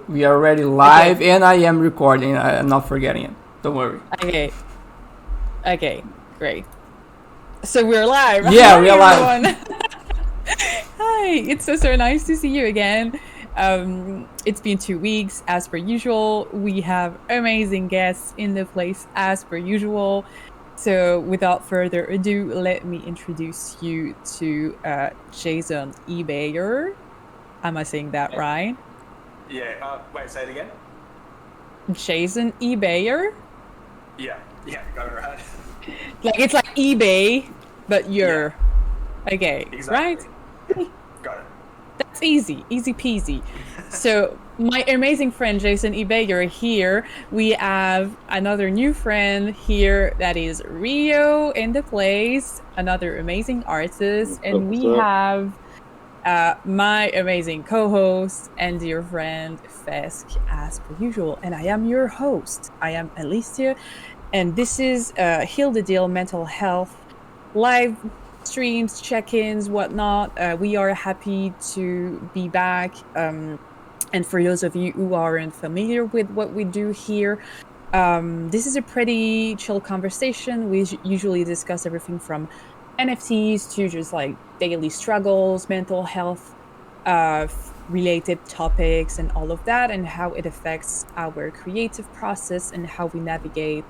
We are already live, and I am recording. I'm not forgetting it. Don't worry. Okay, great. So we're live. Yeah, Hi, we are live. everyone. Hi, it's so nice to see you again. It's been 2 weeks, as per usual. We have amazing guests in the place, as per usual. So without further ado, let me introduce you to Jason Ebayer. Am I saying that right? Yeah. Wait, say it again. Jason Ebayer? Yeah, got it right. Like it's like eBay, but you're okay, Exactly. right? Got it. That's easy peasy. So my amazing friend Jason Ebayer here. We have another new friend here that is Rio in the place, another amazing artist, and we have my amazing co-host and dear friend Fesk as per usual. And I am your host. I am Alicia, and this is Heal the Deal Mental Health live streams, check-ins, whatnot. We are happy to be back. And for those of you who aren't familiar with what we do here, this is a pretty chill conversation. We usually discuss everything from NFTs to just like daily struggles, mental health related topics, and all of that, and how it affects our creative process and how we navigate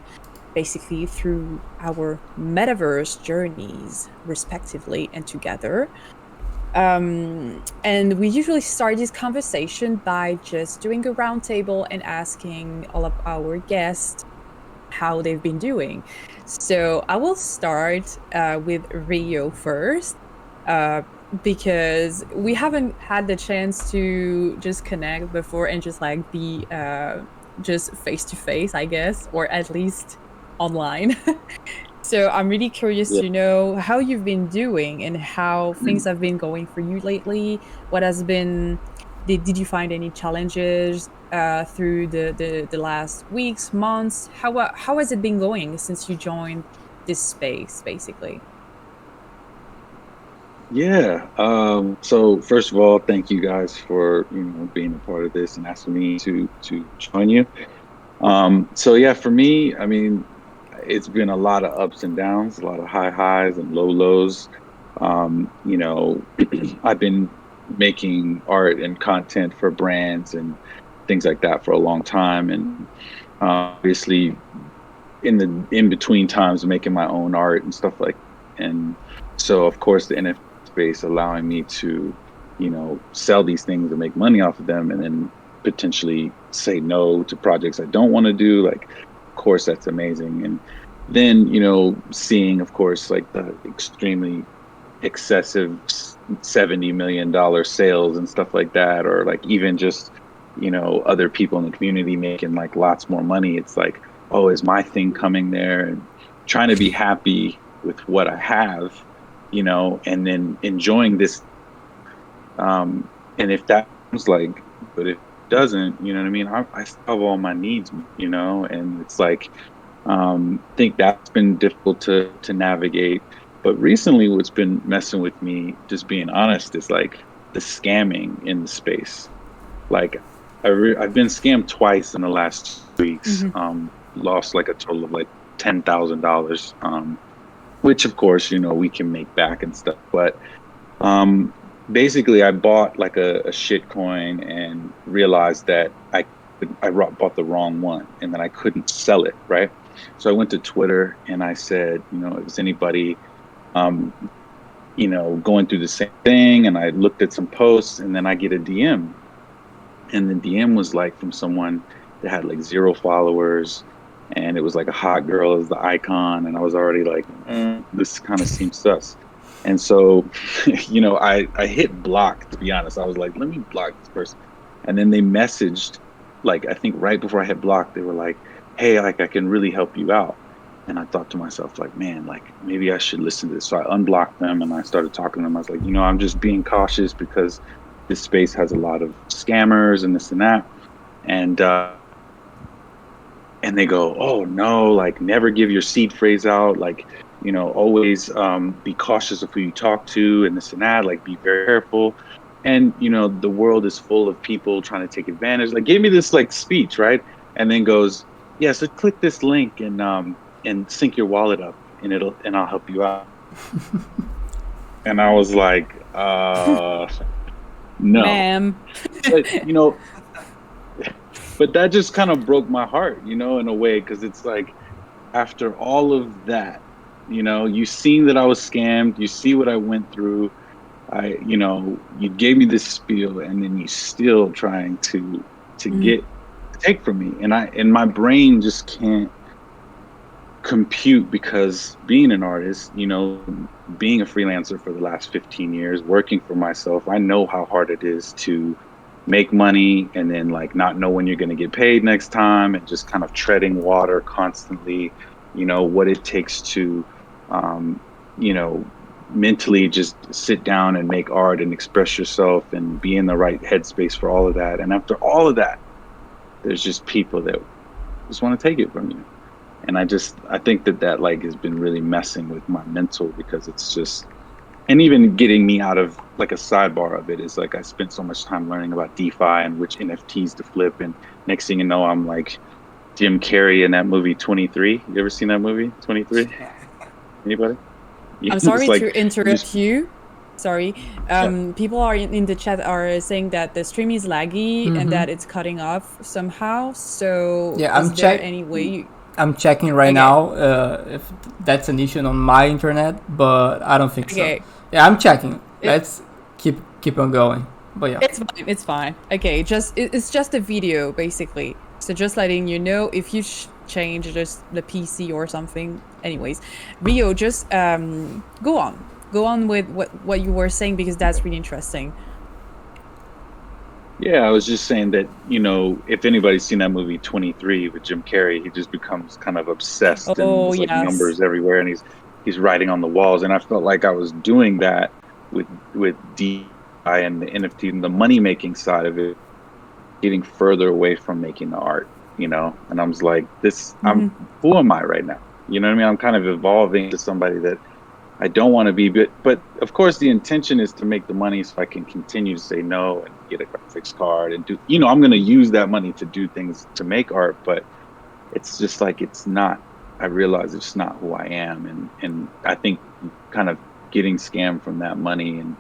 basically through our metaverse journeys, respectively and together. And we usually start this conversation by just doing a roundtable and asking all of our guests how they've been doing. So I will start with Rio first, because we haven't had the chance to just connect before and just like be just face to face, I guess, or at least online. So I'm really curious to know how you've been doing and how things have been going for you lately. What has been did you find any challenges through the last weeks, months? How has it been going since you joined this space, basically? Yeah. So first of all, thank you guys for being a part of this and asking me to join you. So yeah, for me, I mean, it's been a lot of ups and downs, a lot of high highs and low lows. I've been making art and content for brands and things like that for a long time, and obviously in between times making my own art and stuff like that. And so of course the NFT space allowing me to sell these things and make money off of them, and then potentially say no to projects I don't want to do, like, of course that's amazing. And then seeing, of course, like the extremely excessive $70 million sales and stuff like that, or like even just other people in the community making like lots more money. It's like, oh, is my thing coming there? And trying to be happy with what I have, and then enjoying this. And if that was like, but if it doesn't, you know what I mean? I still have all my needs, and it's like, I think that's been difficult to navigate. But recently what's been messing with me, just being honest, is like the scamming in the space. Like I've been scammed twice in the last 2 weeks. Lost like a total of like $10,000, which of course, we can make back and stuff. But basically I bought like a shit coin and realized that I bought the wrong one, and then I couldn't sell it, right? So I went to Twitter and I said, if there's anybody going through the same thing, and I looked at some posts, and then I get a DM, and the DM was like from someone that had like 0 followers, and it was like a hot girl as the icon, and I was already like, this kind of seems sus. And so, I hit block, to be honest. I was like, let me block this person. And then they messaged, like, I think right before I hit block, they were like, hey, like, I can really help you out. And I thought to myself, like, man, like, maybe I should listen to this. So I unblocked them and I started talking to them. I was like, I'm just being cautious because this space has a lot of scammers and this and that. And they go, oh no, like, never give your seed phrase out. Like, always be cautious of who you talk to and this and that. Like, be very careful. and the world is full of people trying to take advantage. Like, gave me this like speech, right? And then goes, yeah, so click this link and sync your wallet up, and I'll help you out. And I was like, no. Ma'am. But but that just kind of broke my heart, in a way, because it's like, after all of that, you seen that I was scammed, you see what I went through. You gave me this spiel, and then you still trying to take from me, and my brain just can't compute, because being an artist, being a freelancer for the last 15 years, working for myself, I know how hard it is to make money and then like not know when you're going to get paid next time, and just kind of treading water constantly, what it takes to mentally just sit down and make art and express yourself and be in the right headspace for all of that. And after all of that, there's just people that just want to take it from you. And I think that like has been really messing with my mental, because it's just, and even getting me out of, like, a sidebar of it is like, I spent so much time learning about DeFi and which NFTs to flip, and next thing you know, I'm like Jim Carrey in that movie 23. You ever seen that movie 23? Anybody? Yeah, I'm sorry like, to interrupt you. Sorry. People are in the chat are saying that the stream is laggy and that it's cutting off somehow. So Yeah, is there any way I'm checking right now if that's an issue on my internet, but I don't think so. Yeah, I'm checking. Let's keep on going. But yeah, it's fine. Okay, it's just a video basically. So just letting you know, if you change just the PC or something. Anyways, Rio, just go on with what you were saying, because that's really interesting. Yeah, I was just saying that, if anybody's seen that movie 23 with Jim Carrey, he just becomes kind of obsessed, and there's like numbers everywhere, and he's writing on the walls. And I felt like I was doing that with DeFi and the NFT and the money making side of it, getting further away from making the art, and I was like, who am I right now? You know what I mean? I'm kind of evolving to somebody that I don't want to be, but of course the intention is to make the money so I can continue to say no and get a graphics card and do, I'm going to use that money to do things to make art, but it's just like, it's not, I realize it's not who I am. And I think kind of getting scammed from that money, and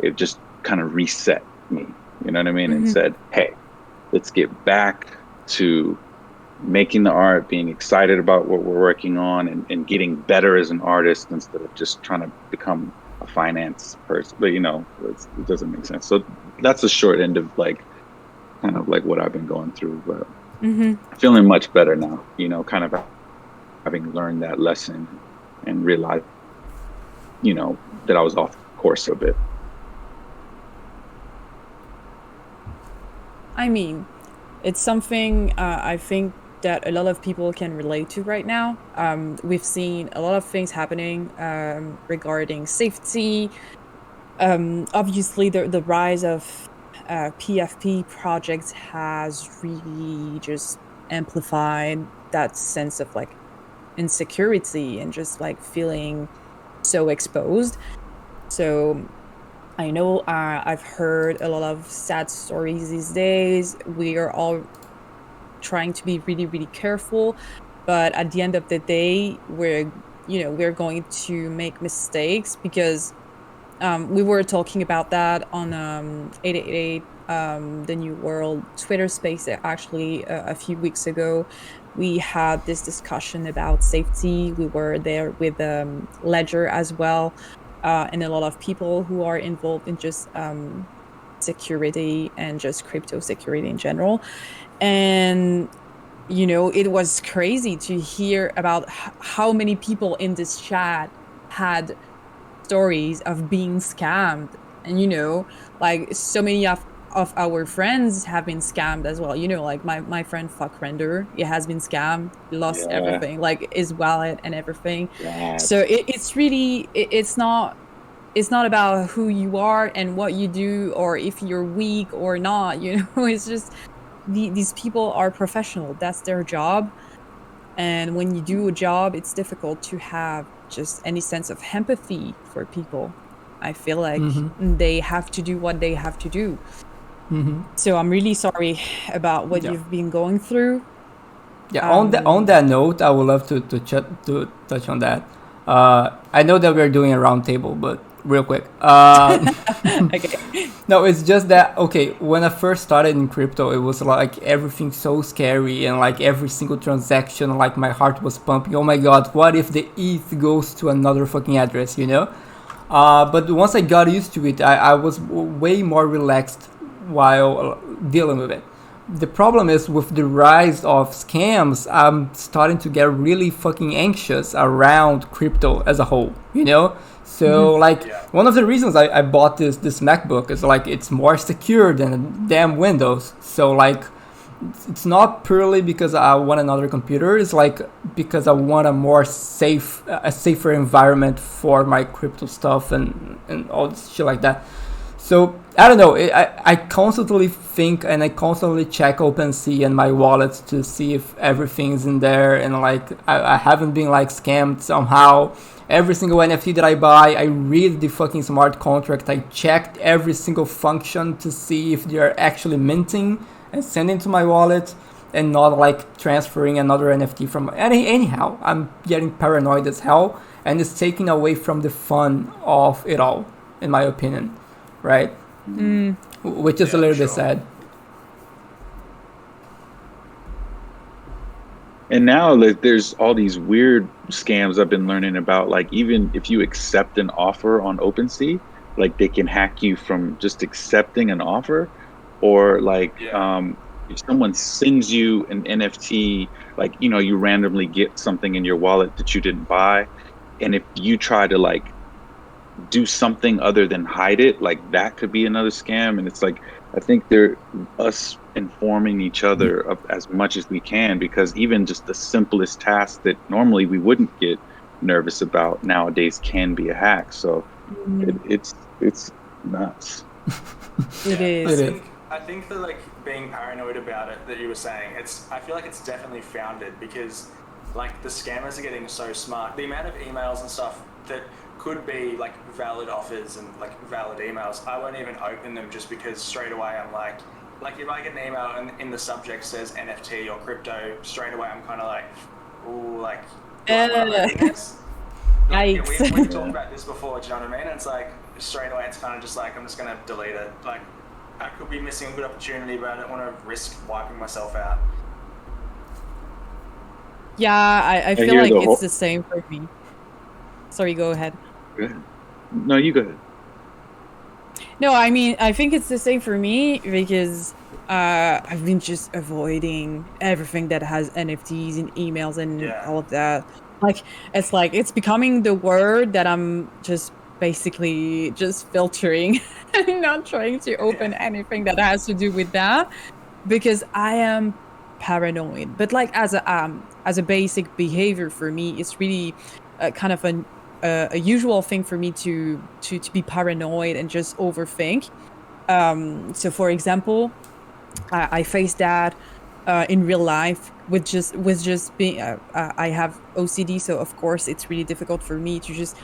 it just kind of reset me, you know what I mean? And said, hey, let's get back to making the art, being excited about what we're working on, and getting better as an artist instead of just trying to become a finance person. But it doesn't make sense. So that's the short end of like kind of like what I've been going through, but feeling much better now, kind of having learned that lesson and realized, that I was off course a bit. I mean, it's something I think that a lot of people can relate to right now. We've seen a lot of things happening regarding safety. Obviously, the rise of PFP projects has really just amplified that sense of like insecurity and just like feeling so exposed. So I know I've heard a lot of sad stories these days. We are all trying to be really, really careful, but at the end of the day, we're going to make mistakes, because we were talking about that on 888 the New World Twitter space. Actually, a few weeks ago, we had this discussion about safety. We were there with Ledger as well, and a lot of people who are involved in just security and just crypto security in general. And it was crazy to hear about how many people in this chat had stories of being scammed, and like so many of our friends have been scammed as well. Like my friend Fuck Render, he has been scammed, lost everything, like his wallet and everything. So it's really it's not about who you are and what you do, or if you're weak or not. It's just these people are professional. That's their job. And when you do a job, it's difficult to have just any sense of empathy for people. I feel like they have to do what they have to do. So I'm really sorry about what you've been going through. Yeah, on that note, I would love to touch on that. I know that we're doing a round table, but real quick. Okay. No, it's just that, okay, when I first started in crypto, it was like everything so scary, and like every single transaction, like my heart was pumping. Oh my god, what if the ETH goes to another fucking address, you know? But once I got used to it, I was way more relaxed while dealing with it. The problem is with the rise of scams, I'm starting to get really fucking anxious around crypto as a whole, you know? So one of the reasons I bought this MacBook is like it's more secure than damn Windows. So like it's not purely because I want another computer. It's like because I want a safer environment for my crypto stuff and all this shit like that. So I don't know. I constantly think and I constantly check OpenSea and my wallet to see if everything's in there, and like I haven't been like scammed somehow. Every single NFT that I buy, I read the fucking smart contract. I checked every single function to see if they're actually minting and sending to my wallet, and not like transferring another NFT from. Anyhow, I'm getting paranoid as hell, and it's taking away from the fun of it all, in my opinion. Right? Which is a little bit sad. And now there's all these weird scams I've been learning about. Like even if you accept an offer on OpenSea, like they can hack you from just accepting an offer, or like if someone sends you an NFT, like you randomly get something in your wallet that you didn't buy, and if you try to like do something other than hide it, like that could be another scam. And it's like I think they're us informing each other of as much as we can, because even just the simplest tasks that normally we wouldn't get nervous about nowadays can be a hack. So it's nuts. It is. I think that like being paranoid about it that you were saying, I feel like it's definitely founded, because like the scammers are getting so smart. The amount of emails and stuff that could be like valid offers and like valid emails, I won't even open them, just because straight away I'm like if I get an email and in the subject says NFT or crypto, straight away I'm kind of like, ooh, like, do I want to open this? Like, we've talked about this before, do you know what I mean? It's like straight away it's kind of just like I'm just going to delete it. Like I could be missing a good opportunity, but I don't want to risk wiping myself out. Yeah, I feel like it's the same for me. Sorry, go ahead. Go ahead. No, you go ahead. No, I mean, I think it's the same for me, because I've been just avoiding everything that has NFTs and emails and all of that. Like it's becoming the word that I'm just basically just filtering and not trying to open anything that has to do with that, because I am paranoid. But like as a basic behavior for me, it's really kind of a usual thing for me to be paranoid and just overthink. So for example, I face that in real life with just being I have OCD, so of course it's really difficult for me to just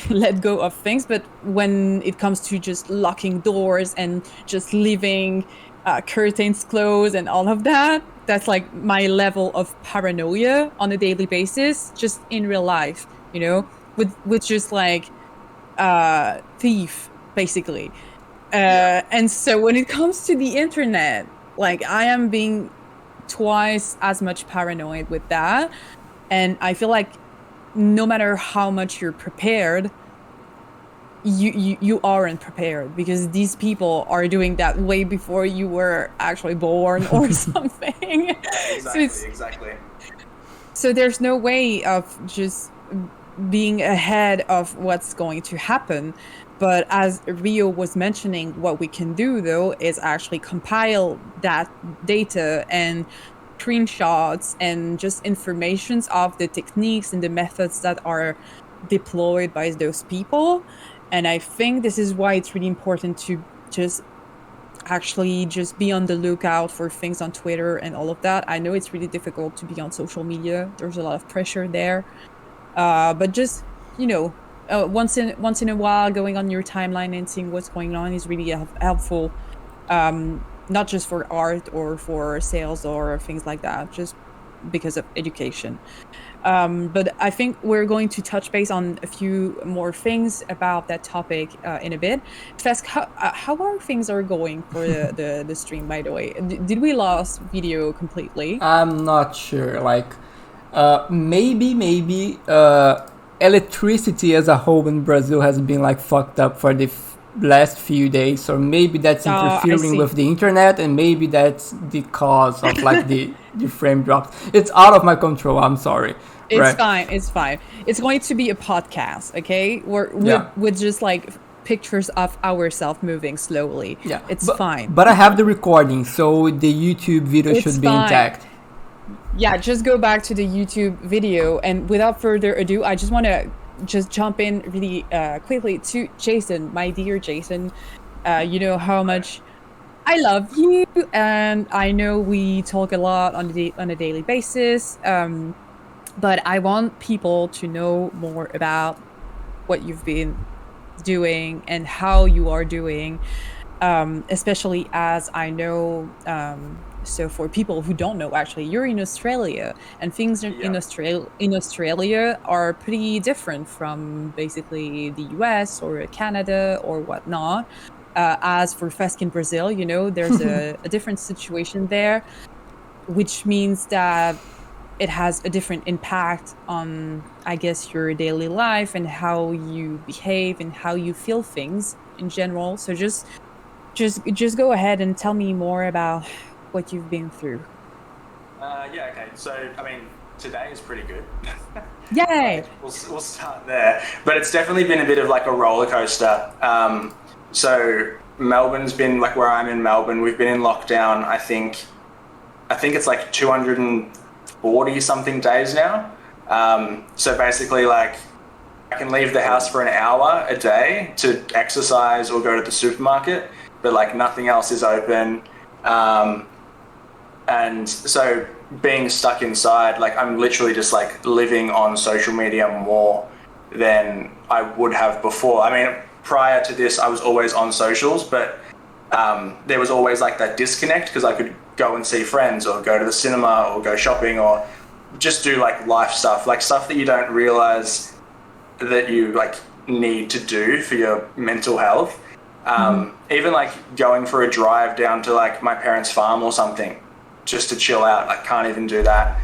let go of things. But when it comes to just locking doors and just leaving curtains closed and all of that, that's like my level of paranoia on a daily basis, just in real life, with just like thief basically. And so when it comes to the internet, like I am being twice as much paranoid with that. And I feel like no matter how much you're prepared, you aren't prepared, because these people are doing that way before you were actually born or something. Exactly. So there's no way of just being ahead of what's going to happen. But as Rio was mentioning, what we can do though is actually compile that data and screenshots and just informations of the techniques and the methods that are deployed by those people. And I think this is why it's really important to just actually just be on the lookout for things on Twitter and all of that. I know it's really difficult to be on social media. There's a lot of pressure there. But just, once in a while going on your timeline and seeing what's going on is really helpful, not just for art or for sales or things like that, just because of education. But I think we're going to touch base on a few more things about that topic in a bit. Fesk, how are things are going for the stream, by the way? Did we lost video completely? I'm not sure. Like, maybe electricity as a whole in Brazil has been like fucked up for the last few days, or maybe that's interfering with the internet, and maybe that's the cause of like the frame drops. It's out of my control. I'm sorry. It's fine. It's fine. It's going to be a podcast, okay? With just like pictures of ourselves moving slowly. Yeah, it's fine. But I have the recording, so the YouTube video should be intact. Yeah, just go back to the YouTube video, and without further ado, I just want to jump in really quickly to Jason, my dear Jason. You know how much I love you, and I know we talk a lot on a daily basis. But I want people to know more about what you've been doing and how you are doing, especially as I know. So for people who don't know, actually, you're in Australia, and things in Australia are pretty different from basically the US or Canada or whatnot. As for Fesk in Brazil, you know, there's a different situation there, which means that it has a different impact on, I guess, your daily life and how you behave and how you feel things in general. So just go ahead and tell me more about what you've been through. Yeah, okay. So, I mean, today is pretty good. Yay! We'll start there. But it's definitely been a bit of like a roller coaster. So Melbourne's been, like where I'm in Melbourne, we've been in lockdown, I think it's like 240 something days now. So basically, like, I can leave the house for an hour a day to exercise or go to the supermarket, but like nothing else is open. And so being stuck inside, like I'm literally just like living on social media more than I would have before. I mean, prior to this, I was always on socials, but there was always like that disconnect because I could go and see friends or go to the cinema or go shopping or just do like life stuff, like stuff that you don't realize that you like need to do for your mental health. Even like going for a drive down to like my parents' farm or something just to chill out, I can't even do that.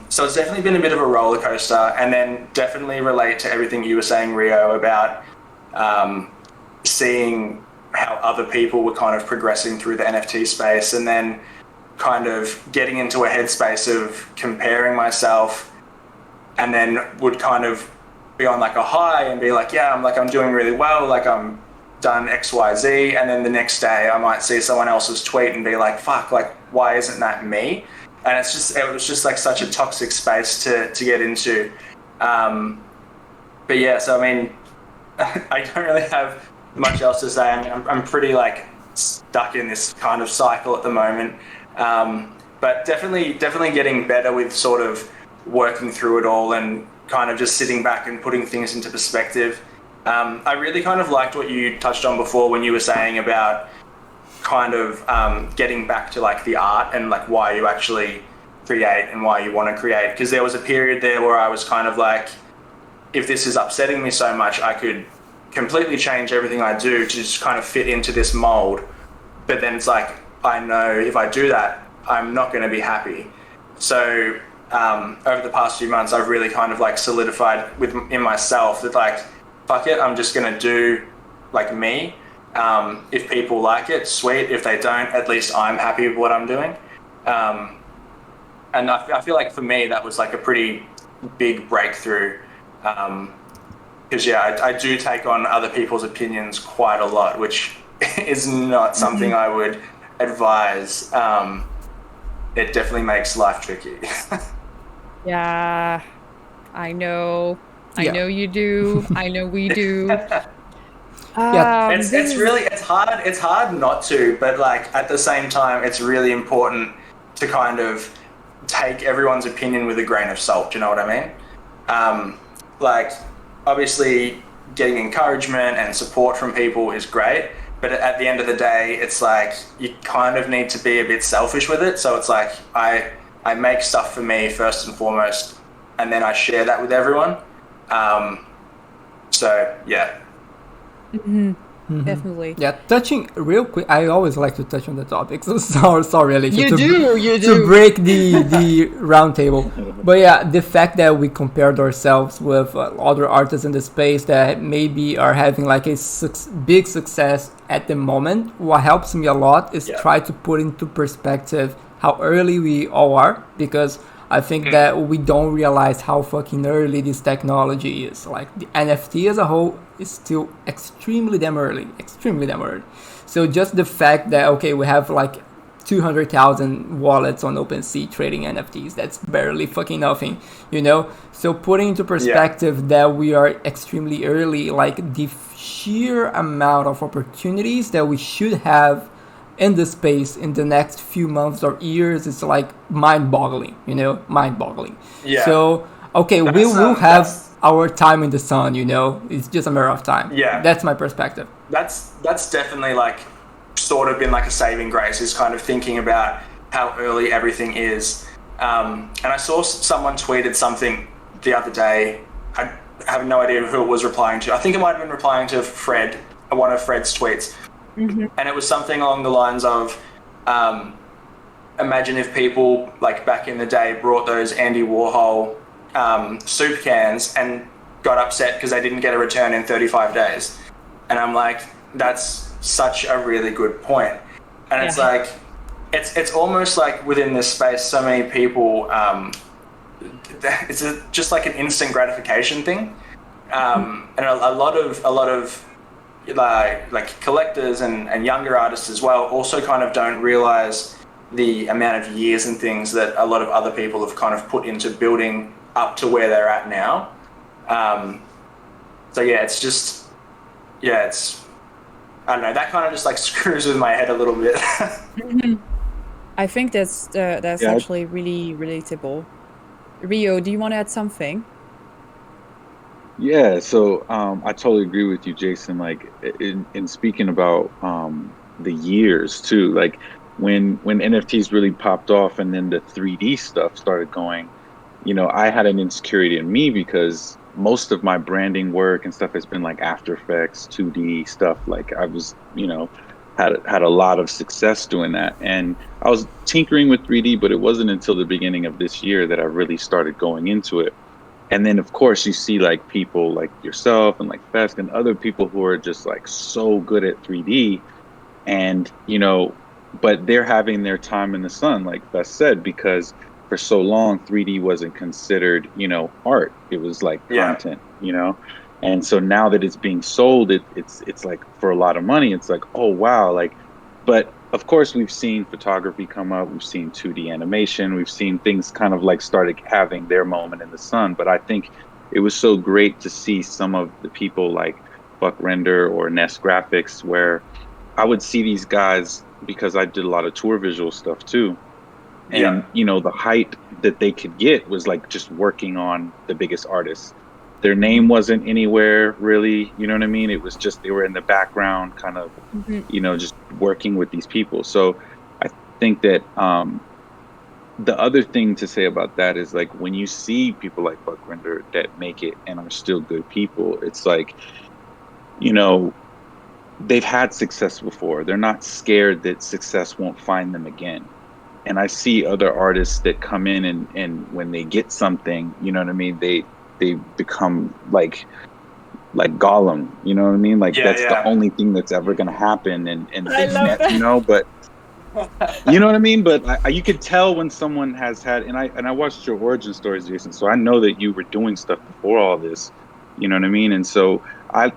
So it's definitely been a bit of a roller coaster, and then definitely relate to everything you were saying, Rio, about seeing how other people were kind of progressing through the NFT space, and then kind of getting into a headspace of comparing myself, and then would kind of be on like a high and be like, yeah, I'm doing really well, like I'm done XYZ, and then the next day I might see someone else's tweet and be like, fuck, like why isn't that me? And it was just like such a toxic space to get into. But yeah, so I mean, I don't really have much else to say. I mean, I'm pretty like stuck in this kind of cycle at the moment. But definitely getting better with sort of working through it all and kind of just sitting back and putting things into perspective. I really kind of liked what you touched on before when you were saying about kind of getting back to like the art and like why you actually create and why you want to create. Because there was a period there where I was kind of like, if this is upsetting me so much, I could completely change everything I do to just kind of fit into this mold. But then it's like, I know if I do that, I'm not going to be happy. So over the past few months, I've really kind of like solidified in myself that like, fuck it, I'm just going to do like me. If people like it, sweet. If they don't, at least I'm happy with what I'm doing. And I feel like for me, that was like a pretty big breakthrough. Because I do take on other people's opinions quite a lot, which is not something I would advise. It definitely makes life tricky. Yeah, I know. I know you do. I know we do. It's hard not to, but like at the same time, it's really important to kind of take everyone's opinion with a grain of salt. Do you know what I mean? Like, obviously getting encouragement and support from people is great, but at the end of the day, it's like you kind of need to be a bit selfish with it. So it's like I make stuff for me first and foremost, and then I share that with everyone. So yeah. Definitely. Yeah, touching real quick, I always like to touch on the topic. So sorry, Alicia, You do. to break the round table. But yeah, the fact that we compared ourselves with other artists in the space that maybe are having like a big success at the moment, what helps me a lot is try to put into perspective how early we all are, because I think that we don't realize how fucking early this technology is. Like the NFT as a whole is still extremely damn early. So just the fact that, okay, we have like 200,000 wallets on OpenSea trading NFTs, that's barely fucking nothing, you know? So putting into perspective that we are extremely early, like the sheer amount of opportunities that we should have in the space in the next few months or years is like mind-boggling, you know, mind-boggling. Yeah. So, okay, we will have our time in the sun, you know, it's just a matter of time. Yeah. That's my perspective. That's definitely like sort of been like a saving grace, is kind of thinking about how early everything is. And I saw someone tweeted something the other day. I have no idea who it was replying to. I think it might have been replying to Fred, one of Fred's tweets. And it was something along the lines of, imagine if people like back in the day brought those Andy Warhol soup cans and got upset because they didn't get a return in 35 days. And I'm like, that's such a really good point. And it's like, it's almost like within this space, so many people, it's just like an instant gratification thing. And a lot of like collectors and younger artists as well also kind of don't realize the amount of years and things that a lot of other people have kind of put into building up to where they're at now. So yeah, it's just, it's, I don't know, that kind of just like screws with my head a little bit. I think that's actually really relatable. Rio, do you want to add something? Yeah, so I totally agree with you, Jason. Like in speaking about the years too, like when NFTs really popped off and then the 3D stuff started going, you know, I had an insecurity in me because most of my branding work and stuff has been like After Effects, 2D stuff. Like I was, you know, had a lot of success doing that, and I was tinkering with 3D, but it wasn't until the beginning of this year that I really started going into it. And then, of course, you see like people like yourself and like Fesk and other people who are just like so good at 3D, and you know, but they're having their time in the sun, like Fesk said, because for so long 3D wasn't considered, you know, art. It was like content, you know. And so now that it's being sold, it's like for a lot of money. It's like, oh wow, like, but of course we've seen photography come up, we've seen 2D animation, we've seen things kind of like started having their moment in the sun. But I think it was so great to see some of the people like Buck Render or Nest Graphics, where I would see these guys, because I did a lot of tour visual stuff too. And you know, the height that they could get was like just working on the biggest artists. Their name wasn't anywhere really, you know what I mean? It was just, they were in the background kind of, you know, just working with these people. So I think that the other thing to say about that is like when you see people like Buck Render that make it and are still good people, it's like, you know, they've had success before. They're not scared that success won't find them again. And I see other artists that come in and when they get something, you know what I mean, they become like Gollum, you know what I mean? Like that's the only thing that's ever going to happen. And you know, but you know what I mean? But you could tell when someone has had, and I watched your origin stories, Jason. So I know that you were doing stuff before all this, you know what I mean? And so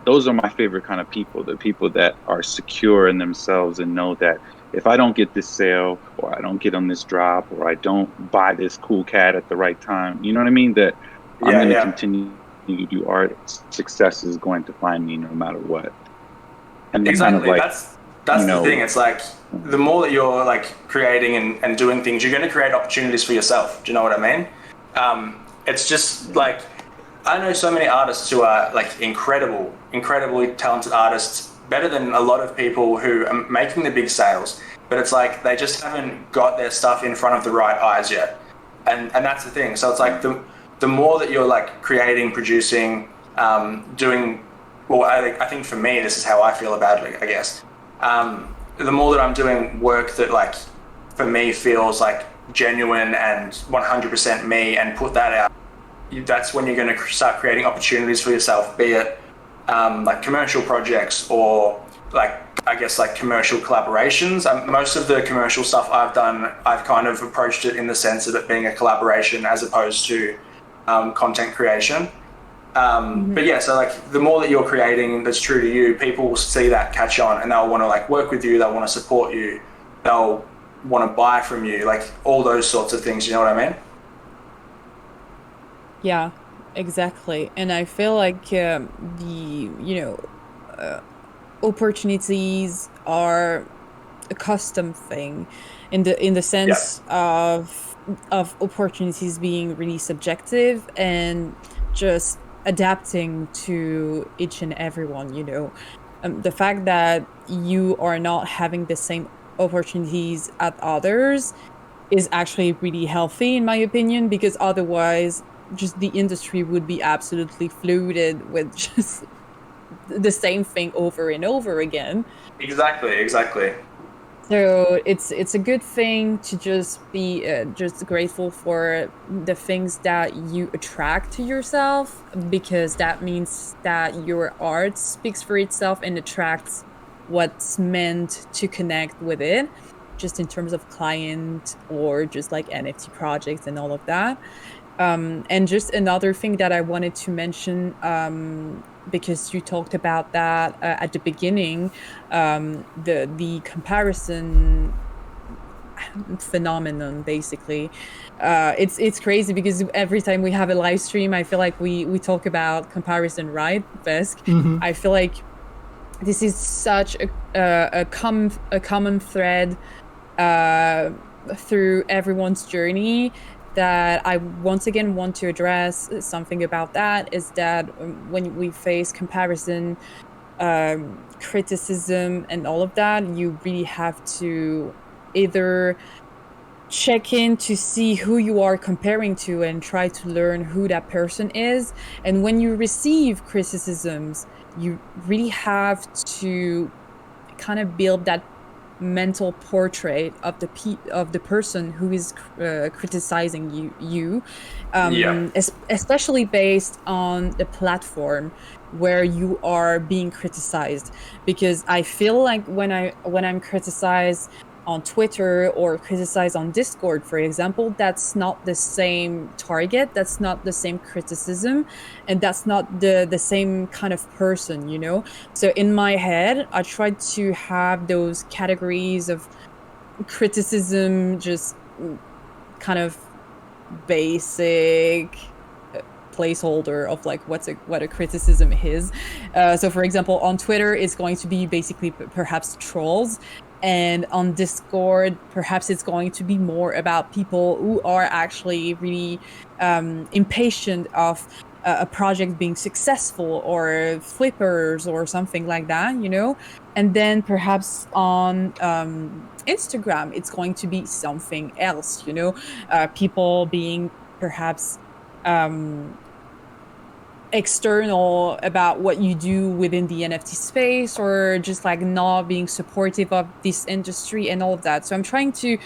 those are my favorite kind of people, the people that are secure in themselves and know that if I don't get this sale, or I don't get on this drop, or I don't buy this cool cat at the right time, you know what I mean? That I'm going to continue to do art. Success is going to find me no matter what. And exactly. Kind of like, that's the thing. It's like the more that you're like creating and doing things, you're going to create opportunities for yourself. Do you know what I mean? It's just like I know so many artists who are like incredibly talented artists, better than a lot of people who are making the big sales, but it's like they just haven't got their stuff in front of the right eyes yet. And that's the thing. So it's like the more that you're like creating, producing, doing, well, I think for me, this is how I feel about it, I guess. The more that I'm doing work that like for me feels like genuine and 100% me, and put that out, that's when you're going to start creating opportunities for yourself, be it like commercial projects or like, I guess, like commercial collaborations. Most of the commercial stuff I've done, I've kind of approached it in the sense of it being a collaboration as opposed to content creation. But yeah, so like the more that you're creating that's true to you, people will see that, catch on, and they'll want to like work with you, they'll want to support you, they'll want to buy from you, like all those sorts of things, you know what I mean? Yeah, exactly. And I feel like opportunities are a custom thing in the Yeah. sense of opportunities being really subjective and just adapting to each and everyone, the fact that you are not having the same opportunities as others is actually really healthy in my opinion, because otherwise just the industry would be absolutely flooded with just the same thing over and over again. Exactly. So it's a good thing to just be just grateful for the things that you attract to yourself, because that means that your art speaks for itself and attracts what's meant to connect with it, just in terms of client or just like NFT projects and all of that. And just another thing that I wanted to mention, because you talked about that at the beginning, the comparison phenomenon, basically. It's crazy because every time we have a live stream, I feel like we talk about comparison, right, Vesk? I feel like this is such a common thread through everyone's journey, that I once again want to address something about that, is that when we face comparison, criticism, and all of that, you really have to either check in to see who you are comparing to and try to learn who that person is. And when you receive criticisms, you really have to kind of build that mental portrait of the person who is criticizing you, especially based on the platform where you are being criticized. Because I feel like when I'm criticized on Twitter or criticized on Discord, for example, that's not the same target, that's not the same criticism, and that's not the same kind of person, So in my head, I tried to have those categories of criticism, just kind of basic placeholder of like what a criticism is. So for example, on Twitter, it's going to be basically perhaps trolls. And on Discord, perhaps it's going to be more about people who are actually really impatient of a project being successful, or flippers or something like that, And then perhaps on Instagram, it's going to be something else, people being perhaps external about what you do within the NFT space, or just like not being supportive of this industry and all of that. So I'm trying to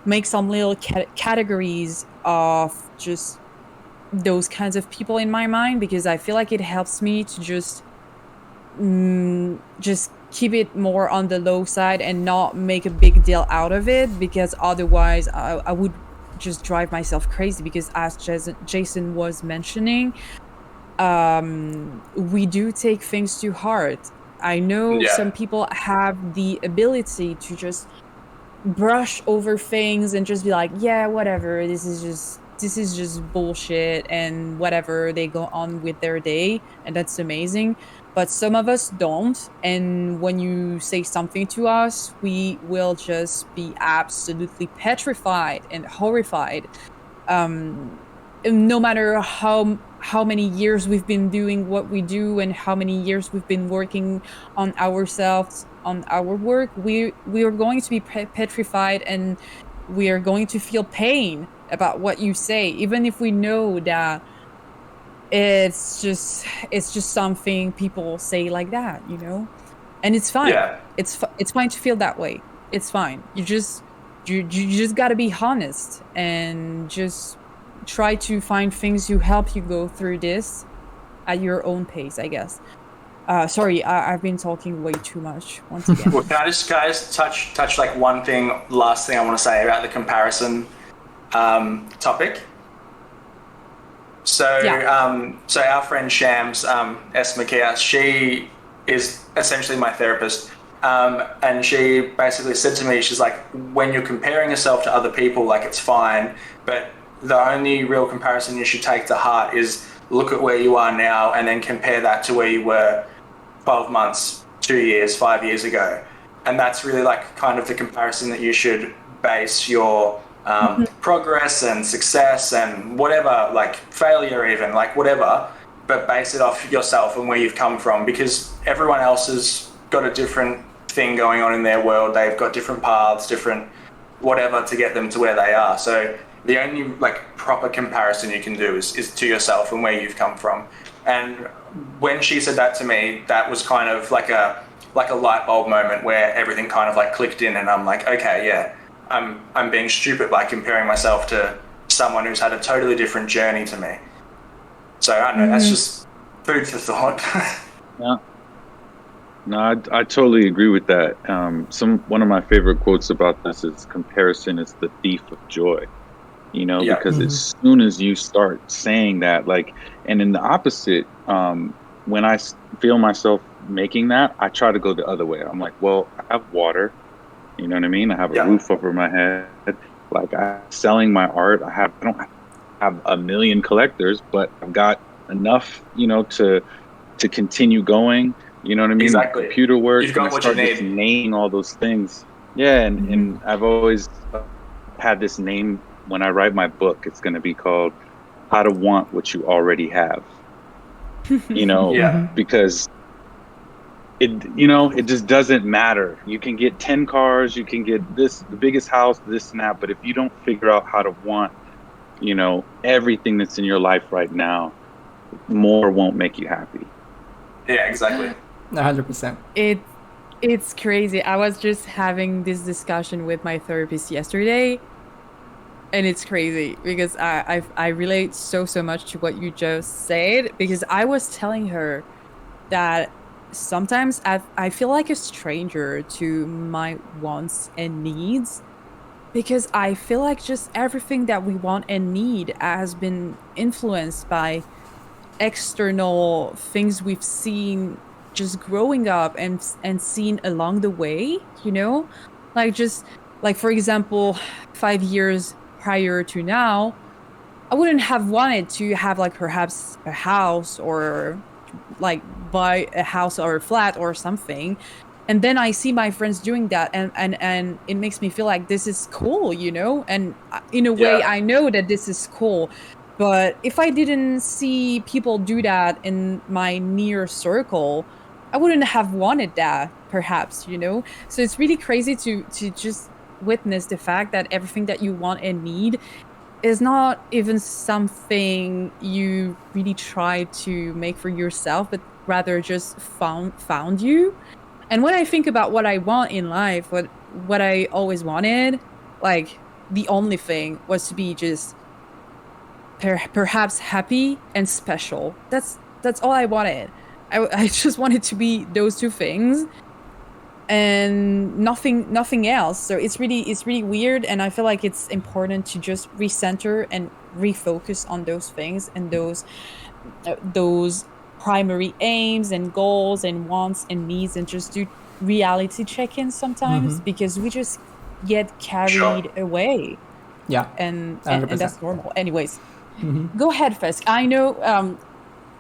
make some little categories of just those kinds of people in my mind, because I feel like it helps me to just keep it more on the low side and not make a big deal out of it, because otherwise I would just drive myself crazy. Because as Jason was mentioning, we do take things too hard. I know some people have the ability to just brush over things and just be like, yeah, whatever, this is just bullshit, and whatever, they go on with their day, and that's amazing. But some of us don't, and when you say something to us, we will just be absolutely petrified and horrified. no matter how many years we've been doing what we do and how many years we've been working on ourselves, on our work, we are going to be petrified, and we are going to feel pain about what you say, even if we know that it's just something people say like that, you know. And it's fine. Yeah. It's fine to feel that way. It's fine. You just got to be honest and just try to find things to help you go through this at your own pace, I guess. Sorry, I've been talking way too much once again. Well, can I just touch like one thing, last thing I want to say about the comparison topic? So, so our friend Shams, S. Makia, she is essentially my therapist. And she basically said to me, she's like, when you're comparing yourself to other people, like it's fine, but the only real comparison you should take to heart is look at where you are now and then compare that to where you were 12 months, 2 years, 5 years ago. And that's really like kind of the comparison that you should base your progress and success and whatever, like failure even, like whatever, but base it off yourself and where you've come from, because everyone else has got a different thing going on in their world. They've got different paths, different whatever to get them to where they are. So the only like proper comparison you can do is to yourself and where you've come from. And when she said that to me, that was kind of like a light bulb moment where everything kind of like clicked in, and I'm like, okay, yeah, I'm being stupid by comparing myself to someone who's had a totally different journey to me. So I don't know, that's just food for thought. Yeah. No, I totally agree with that. One of my favorite quotes about this is comparison is the thief of joy. You know, because as soon as you start saying that, like, and in the opposite, when I feel myself making that, I try to go the other way. I'm like, well, I have water, you know what I mean? I have a roof over my head. Like, I'm selling my art. I don't have a million collectors, but I've got enough, you know, to continue going. You know what I mean? Exactly. Computer work. You've got what you need. Just naming all those things. Yeah, and I've always had this name. When I write my book, it's going to be called How to Want What You Already Have. You know, because it just doesn't matter. You can get 10 cars, you can get the biggest house, this and that, but if you don't figure out how to want, you know, everything that's in your life right now, more won't make you happy. Yeah, exactly. 100%. It's crazy. I was just having this discussion with my therapist yesterday. And it's crazy because I relate so much to what you just said, because I was telling her that sometimes I feel like a stranger to my wants and needs, because I feel like just everything that we want and need has been influenced by external things we've seen just growing up and seen along the way, you know? Like for example, 5 years prior to now, I wouldn't have wanted to have like perhaps a house or like buy a house or a flat or something. And then I see my friends doing that, and it makes me feel like this is cool, you know? And in a way, I know that this is cool. But if I didn't see people do that in my near circle, I wouldn't have wanted that, perhaps, you know? So it's really crazy to just witness the fact that everything that you want and need is not even something you really try to make for yourself, but rather just found you. And when I think about what I want in life, what I always wanted, like the only thing was to be just perhaps happy and special. That's all I wanted. I just wanted to be those two things and nothing else. So it's really weird, and I feel like it's important to just recenter and refocus on those things and those primary aims and goals and wants and needs, and just do reality check-ins sometimes, because we just get carried away. Yeah, and that's normal. Anyways, go ahead, Fesk. I know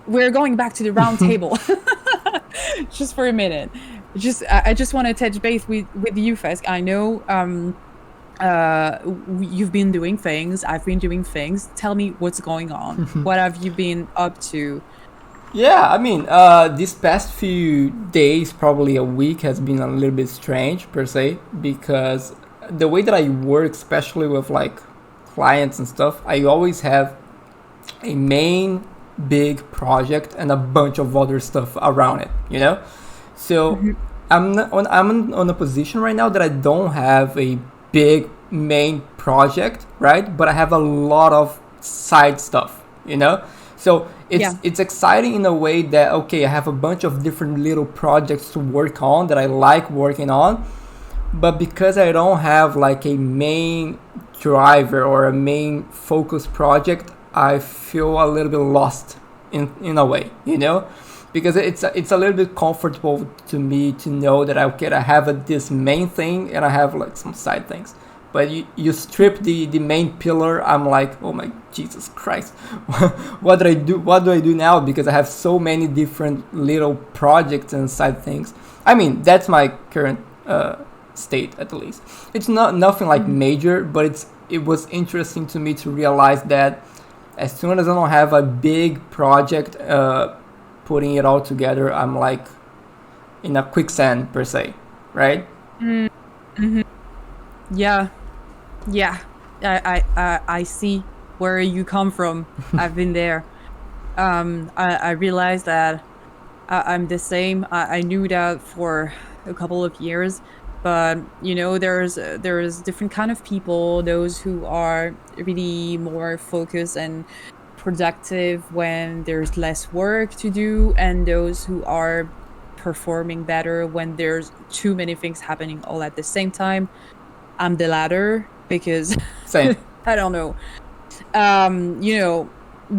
we're going back to the round table just for a minute. I just want to touch base with you, Fesk. I know you've been doing things, I've been doing things. Tell me what's going on. What have you been up to? Yeah, I mean, these past few days, probably a week, has been a little bit strange per se, because the way that I work, especially with like clients and stuff, I always have a main big project and a bunch of other stuff around it, you know? So I'm on a position right now that I don't have a big main project, right? But I have a lot of side stuff, you know? So it's exciting in a way that, okay, I have a bunch of different little projects to work on that I like working on, but because I don't have like a main driver or a main focus project, I feel a little bit lost in a way, you know, because it's a little bit comfortable to me to know that I have this main thing and I have like some side things. But you strip the main pillar, I'm like, oh my Jesus Christ, what do I do? What do I do now? Because I have so many different little projects and side things. I mean, that's my current state, at least. It's not nothing like major, but it was interesting to me to realize that as soon as I don't have a big project, putting it all together, I'm like in a quicksand per se, right? Yeah. I see where you come from. I've been there. I realized that I'm the same. I knew that for a couple of years, but you know, there's different kind of people. Those who are really more focused and productive when there's less work to do, and those who are performing better when there's too many things happening all at the same time. I'm the latter because Same. I don't know. You know,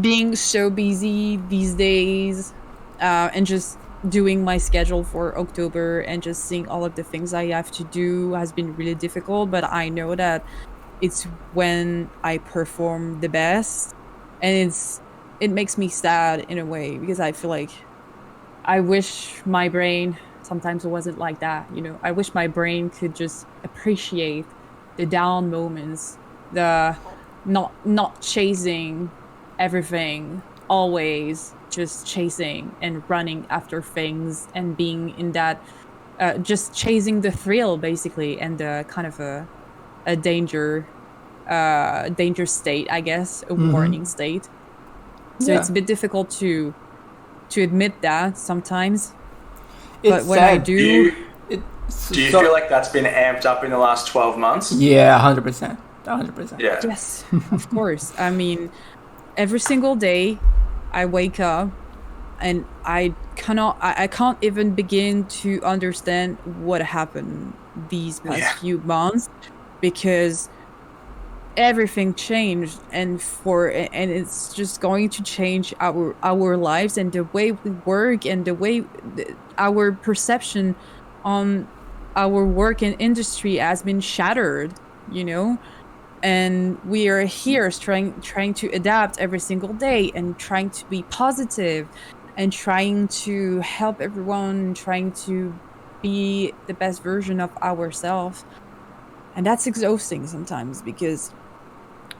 being so busy these days, and just doing my schedule for October and just seeing all of the things I have to do has been really difficult. But I know that it's when I perform the best, and it makes me sad in a way because I feel like I wish my brain sometimes it wasn't like that, you know. I wish my brain could just appreciate the down moments, the not chasing everything, always just chasing and running after things and being in that just chasing the thrill basically, and the kind of a danger state, I guess, a warning state. So it's a bit difficult to admit that sometimes. But when I do... Do you feel like that's been amped up in the last 12 months? Yeah, 100%. 100%. Yeah. Yes, of course. I mean, every single day I wake up and I can't even begin to understand what happened these past few months, because everything changed, and it's just going to change our lives and the way we work and the way our perception on our work and industry has been shattered, you know. And we are here trying to adapt every single day and trying to be positive and trying to help everyone, trying to be the best version of ourselves. And that's exhausting sometimes, because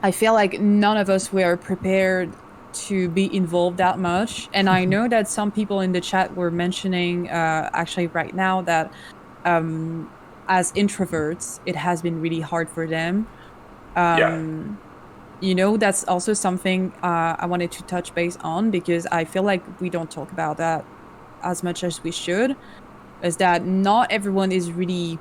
I feel like none of us were prepared to be involved that much. And I know that some people in the chat were mentioning actually right now that as introverts, it has been really hard for them. You know, that's also something I wanted to touch base on, because I feel like we don't talk about that as much as we should, is that not everyone is really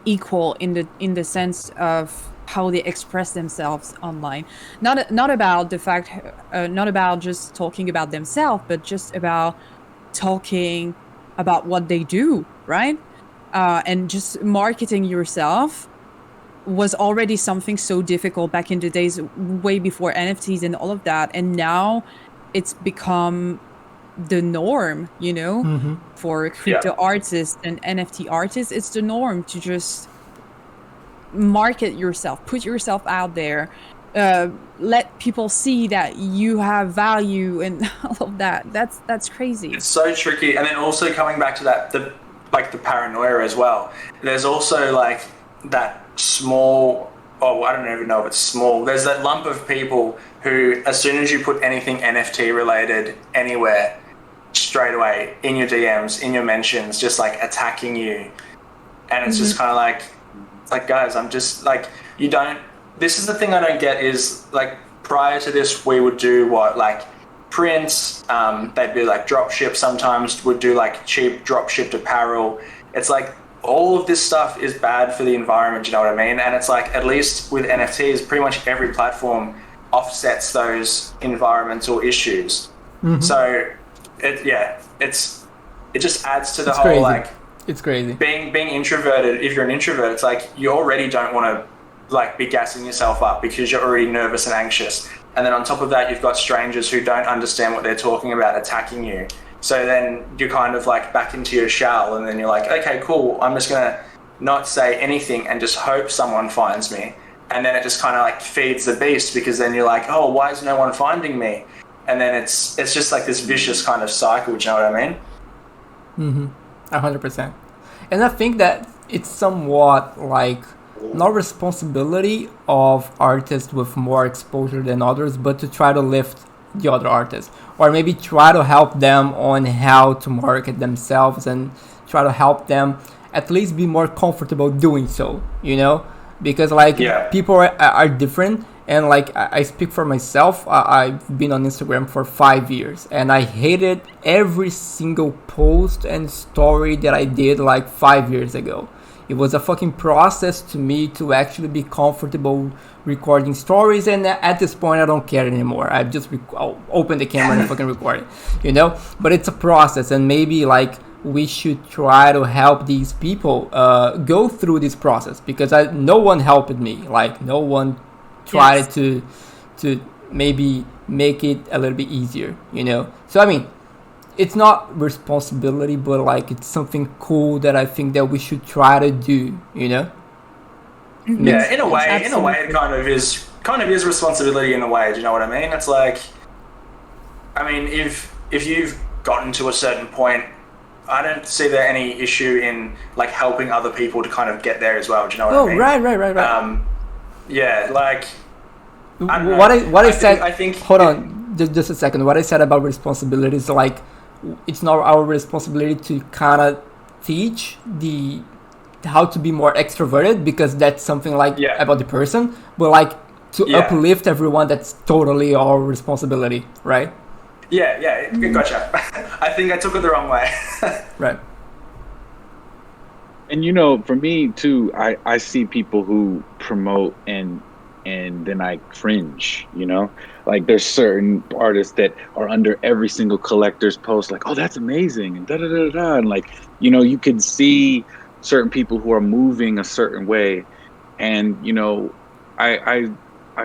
equal in the sense of how they express themselves online. Not about the fact, not about just talking about themselves, but just about talking about what they do, right? And just marketing yourself was already something so difficult back in the days, way before NFTs and all of that. And now it's become the norm, you know, for crypto artists and NFT artists. It's the norm to just market yourself, put yourself out there, let people see that you have value and all of that. That's crazy. It's so tricky. And then also coming back to that, the paranoia as well. There's also like that small, oh, I don't even know if it's small. There's that lump of people who, as soon as you put anything NFT related anywhere, straight away in your DMs, in your mentions, just like attacking you. And it's just kind of like, guys, I'm just like, you don't, this is the thing I don't get is like, prior to this, we would do what, like prints, they'd be like drop ship sometimes, would do like cheap drop shipped apparel. It's like, all of this stuff is bad for the environment, you know what I mean? And it's like, at least with NFTs, pretty much every platform offsets those environmental issues. So it just adds to the It's whole crazy. like, It's crazy. being introverted. If you're an introvert, it's like you already don't want to like be gassing yourself up because you're already nervous and anxious. And then on top of that, you've got strangers who don't understand what they're talking about attacking you. So then you're kind of like back into your shell, and then you're like, okay, cool, I'm just gonna not say anything and just hope someone finds me. And then it just kind of like feeds the beast, because then you're like, oh, why is no one finding me? And then it's just like this vicious kind of cycle, do you know what I mean? 100%. And I think that it's somewhat like not responsibility of artists with more exposure than others, but to try to lift the other artists, or maybe try to help them on how to market themselves and try to help them at least be more comfortable doing so, you know? Because like people are different, and like I speak for myself. I've been on Instagram for 5 years, and I hated every single post and story that I did like 5 years ago. It was a fucking process to me to actually be comfortable recording stories, and at this point I don't care anymore. I just I'll open the camera and fucking record it, you know? But it's a process, and maybe like we should try to help these people go through this process, because no one helped me. Like no one tried to maybe make it a little bit easier, you know? So I mean, it's not responsibility, but like it's something cool that I think that we should try to do, you know? Yeah, in a way, it kind of is responsibility in a way. Do you know what I mean? It's like, I mean, if you've gotten to a certain point, I don't see there any issue in like helping other people to kind of get there as well. Do you know what I mean? Right. Yeah, like what I said. I think. Hold on, just a second. What I said about responsibility is like, it's not our responsibility to kind of teach how to be more extroverted, because that's something like about the person, but like to uplift everyone, that's totally our responsibility, right? Yeah, gotcha. I think I took it the wrong way. Right. And you know, for me too, I see people who promote and then I cringe, you know? Like there's certain artists that are under every single collector's post, like, oh, that's amazing, and da-da-da-da-da. And like, you know, you can see certain people who are moving a certain way. And, you know, I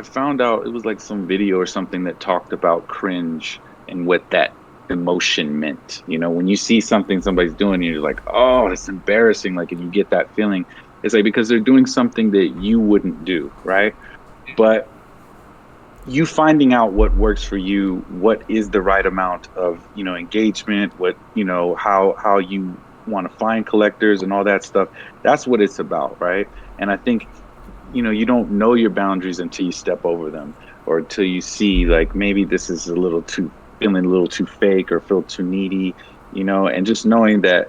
found out it was like some video or something that talked about cringe and what that emotion meant. You know, when you see something somebody's doing, you're like, oh, that's embarrassing. Like, if you get that feeling, it's like because they're doing something that you wouldn't do, right? But you finding out what works for you, what is the right amount of, you know, engagement, what, you know, how you want to find collectors and all that stuff, that's what it's about, right? And I think, you know, you don't know your boundaries until you step over them, or until you see like maybe this is feeling a little too fake or feel too needy, you know. And just knowing that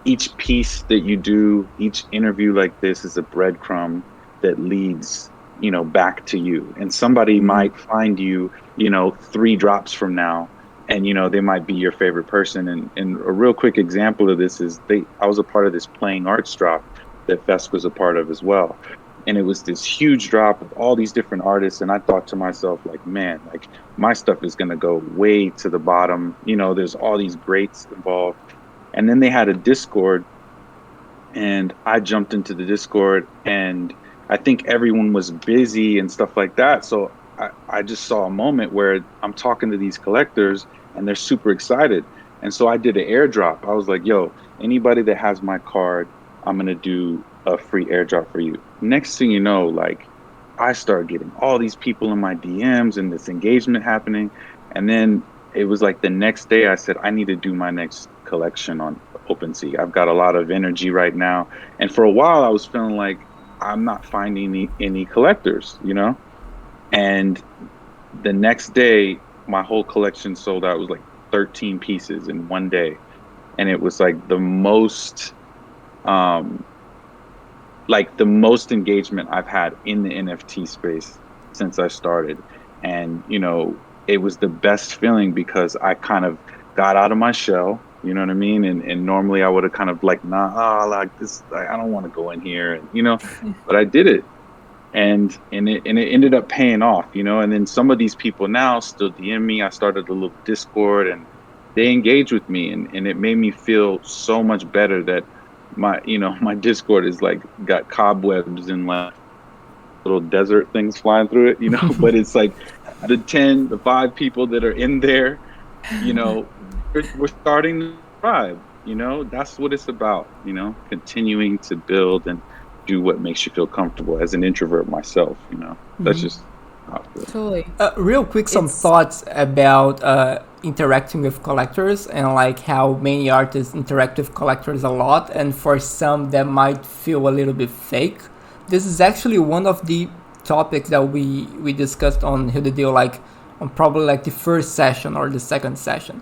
each piece that you do, each interview like this is a breadcrumb that leads, you know, back to you. And somebody might find you, you know, 3 drops from now, and, you know, they might be your favorite person. And a real quick example of this is I was a part of this playing arts drop that Fesk was a part of as well. And it was this huge drop of all these different artists. And I thought to myself, like, man, like my stuff is going to go way to the bottom. You know, there's all these greats involved. And then they had a Discord, and I jumped into the Discord, and I think everyone was busy and stuff like that. So I just saw a moment where I'm talking to these collectors and they're super excited. And so I did an airdrop. I was like, yo, anybody that has my card, I'm going to do a free airdrop for you. Next thing you know, like I started getting all these people in my DMs and this engagement happening. And then it was like the next day I said, I need to do my next collection on OpenSea. I've got a lot of energy right now. And for a while I was feeling like, I'm not finding any collectors, you know? And the next day, my whole collection sold out. It was like 13 pieces in one day. And it was like um, the most engagement I've had in the NFT space since I started. And, you know, it was the best feeling because I kind of got out of my shell, you know what I mean? And normally I would have kind of like, like this, I don't want to go in here, and, you know, but I did it. And it ended up paying off, you know. And then some of these people now still DM me. I started a little Discord, and they engage with me, and it made me feel so much better that my Discord is like got cobwebs and like little desert things flying through it, you know. But it's like the 5 people that are in there, you know, we're starting to thrive, you know. That's what it's about, you know, continuing to build and do what makes you feel comfortable. As an introvert myself, you know, that's just how I feel. Totally. Real quick, some thoughts about interacting with collectors, and like how many artists interact with collectors a lot, and for some that might feel a little bit fake. This is actually one of the topics that we discussed on Heal the Deal, like on probably like the first session or the second session.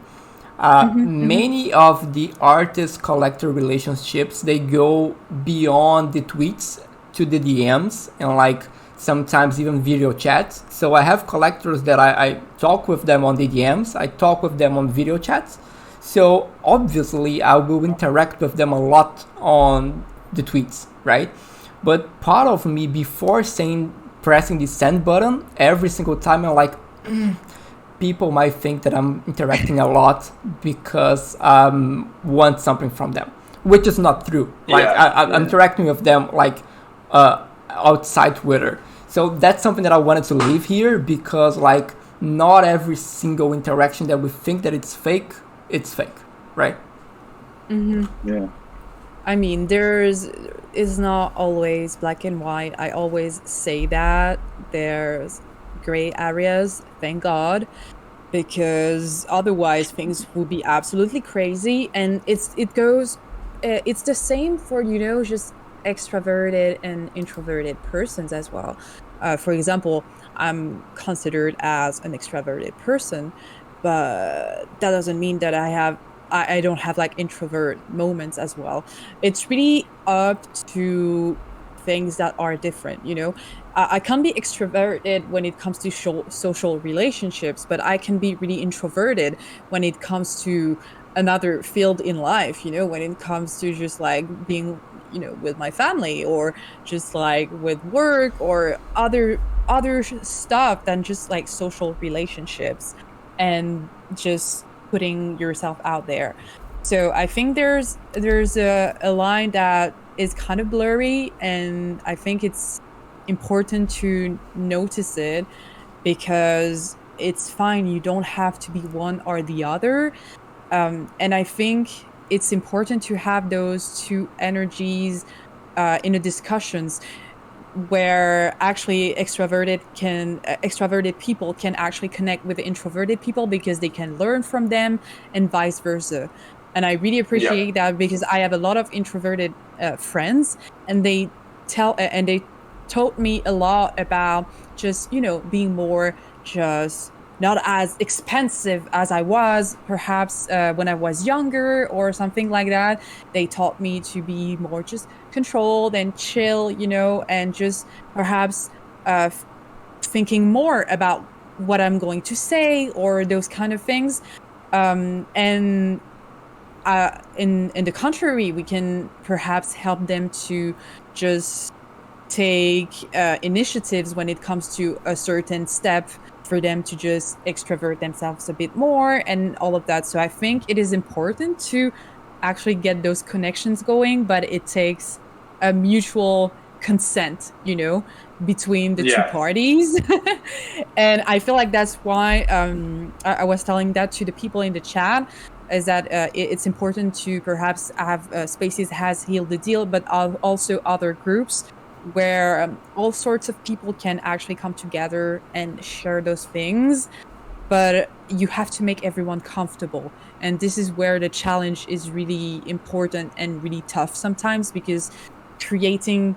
Many of the artist-collector relationships, they go beyond the tweets to the DMs and like sometimes even video chats. So I have collectors that I talk with them on the DMs, I talk with them on video chats. So obviously I will interact with them a lot on the tweets, right? But part of me, before pressing the send button, every single time I'm like, people might think that I'm interacting a lot because I want something from them, which is not true. Like I'm interacting with them like outside Twitter. So that's something that I wanted to leave here, because like not every single interaction that we think that it's fake, right? Yeah. I mean, it's not always black and white. I always say that there's gray areas, thank God, because otherwise things would be absolutely crazy. And it's the same for, you know, just extroverted and introverted persons as well. For example, I'm considered as an extroverted person, but that doesn't mean that I don't have like introvert moments as well. It's really up to things that are different, you know. I can be extroverted when it comes to social relationships, but I can be really introverted when it comes to another field in life, you know, when it comes to just like being, you know, with my family, or just like with work, or other stuff than just like social relationships and just putting yourself out there. So I think there's a line that is kind of blurry, and I think it's important to notice it, because it's fine. You don't have to be one or the other. And I think it's important to have those two energies in the discussions, where actually extroverted people can actually connect with introverted people, because they can learn from them, and vice versa. And I really appreciate that, because I have a lot of introverted friends, and they told me a lot about just, you know, being more just not as expensive as I was perhaps when I was younger or something like that. They taught me to be more just controlled and chill, you know, and just perhaps thinking more about what I'm going to say, or those kind of things. And in the contrary, we can perhaps help them to just take initiatives when it comes to a certain step, for them to just extrovert themselves a bit more and all of that. So I think it is important to actually get those connections going, but it takes a mutual consent, you know, between the two parties. And I feel like that's why I was telling that to the people in the chat, is that it's important to perhaps have spaces has Heal the Deal, but also other groups where all sorts of people can actually come together and share those things. But you have to make everyone comfortable. And this is where the challenge is really important and really tough sometimes, because creating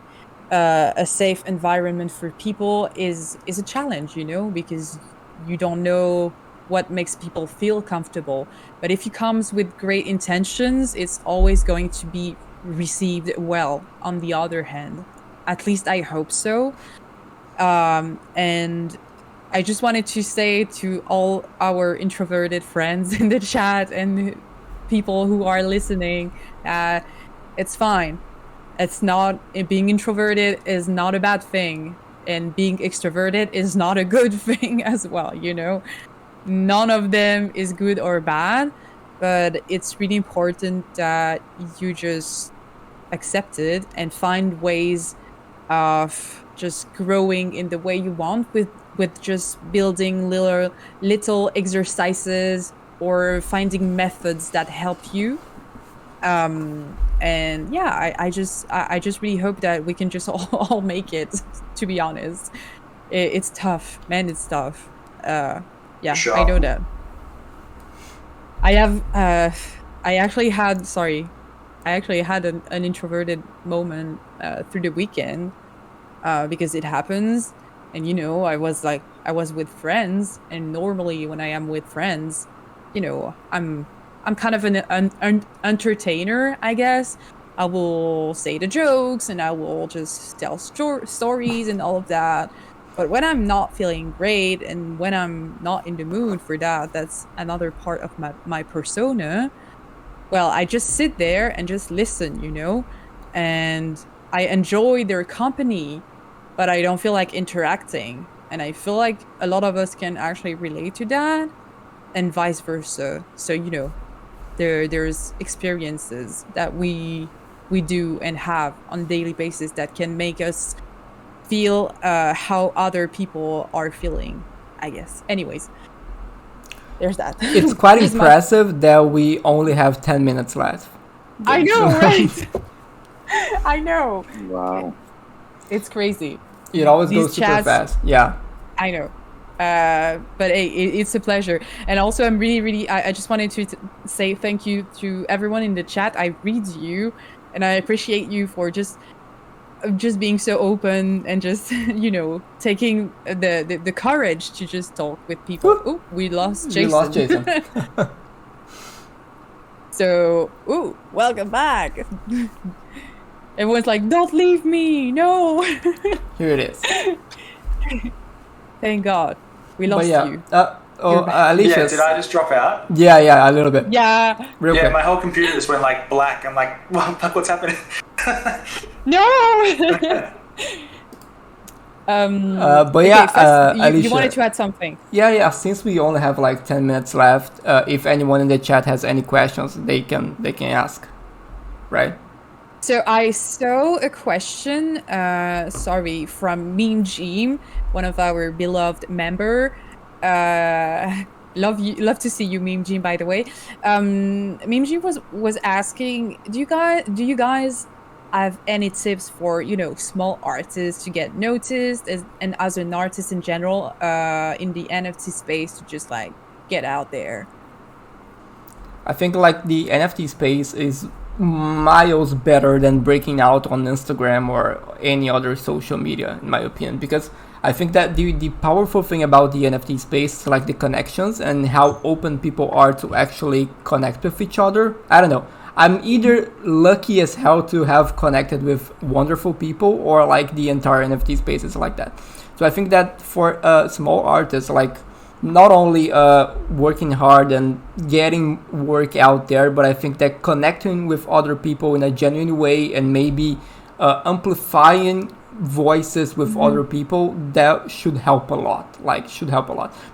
a safe environment for people is a challenge, because you don't know what makes people feel comfortable. But if it comes with great intentions, it's always going to be received well. On the other hand, at least I hope so. And I just wanted to say to all our introverted friends in the chat and people who are listening, it's fine. It's not, being introverted is not a bad thing, and being extroverted is not a good thing as well, None of them is good or bad, but it's really important that you just accept it and find ways of just growing in the way you want, with just building little exercises or finding methods that help you. And yeah, I just really hope that we can just all make it, to be honest. It's tough, man. It's tough. Yeah, Sure. I know that. I actually had an introverted moment through the weekend, because it happens. And I was with friends, and normally when I am with friends, I'm kind of an entertainer, I guess. I will say the jokes and I will just tell stories and all of that. But when I'm not feeling great and when I'm not in the mood for that, that's another part of my persona. Well, I just sit there and just listen, and I enjoy their company, but I don't feel like interacting. And I feel like a lot of us can actually relate to that, and vice versa. So, there's experiences that we do and have on a daily basis that can make us feel how other people are feeling, I guess. Anyways, there's that. It's quite impressive that we only have 10 minutes left. I know, right? I know. Wow. It's crazy. It always These goes super chats- fast. Yeah. I know. But hey, it's a pleasure. And also, I'm really, I just wanted to say thank you to everyone in the chat. I read you, and I appreciate you for just being so open and just, taking the courage to just talk with people. Oh, we lost Jason. We lost Jason. So, welcome back. Everyone's like, don't leave me, no. Here it is. Thank God. We lost you. Alicia. Yeah, did I just drop out? Yeah, a little bit. Yeah. Real quick. My whole computer just went like black. I'm like, what's happening? No. But okay, yeah, first, Alicia. you wanted to add something. Yeah. Since we only have like 10 minutes left, if anyone in the chat has any questions, they can ask, right? So I saw a question, from Meme Jim, one of our beloved member. Love to see you, Meme Jim, by the way. Meme Jim was asking, do you guys have any tips for small artists to get noticed, and as an artist in general, in the NFT space, to just like get out there? I think like the NFT space is miles better than breaking out on Instagram or any other social media, in my opinion, because I think that the powerful thing about the NFT space is like the connections and how open people are to actually connect with each other. I don't know. I'm either lucky as hell to have connected with wonderful people, or like the entire NFT space is like that. So I think that for small artists, like not only working hard and getting work out there, but I think that connecting with other people in a genuine way and maybe amplifying voices with other people, that should help a lot.